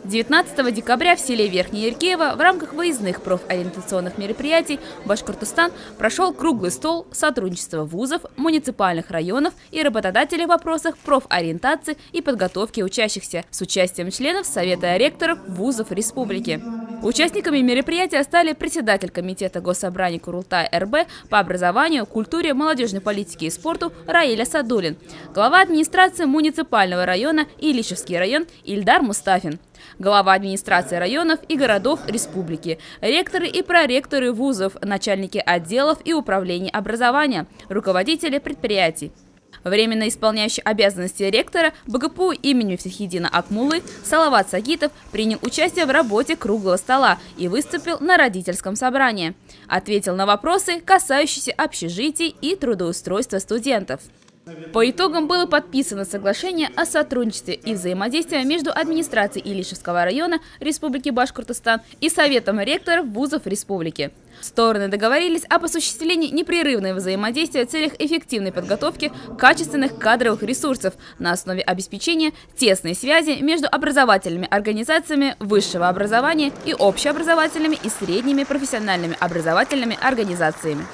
19 декабря в селе Верхнее Иркеево в рамках выездных профориентационных мероприятий Башкортостан прошел круглый стол сотрудничества вузов, муниципальных районов и работодателей в вопросах профориентации и подготовки учащихся с участием членов Совета ректоров вузов республики. Участниками мероприятия стали председатель комитета Госсобрания Курултая РБ по образованию, культуре, молодежной политике и спорту Раиль Асадуллин, глава администрации муниципального района Илишевский район Ильдар Мустафин, глава администрации районов и городов республики, ректоры и проректоры вузов, начальники отделов и управлений образования, руководители предприятий. Временно исполняющий обязанности ректора БГПУ имени Мифтахиддина Акмуллы Салават Сагитов принял участие в работе круглого стола и выступил на родительском собрании. Ответил на вопросы, касающиеся общежитий и трудоустройства студентов. По итогам было подписано соглашение о сотрудничестве и взаимодействии между администрацией Илишевского района Республики Башкортостан и Советом ректоров вузов республики. Стороны договорились об осуществлении непрерывного взаимодействия в целях эффективной подготовки качественных кадровых ресурсов на основе обеспечения тесной связи между образовательными организациями высшего образования и общеобразовательными и средними профессиональными образовательными организациями.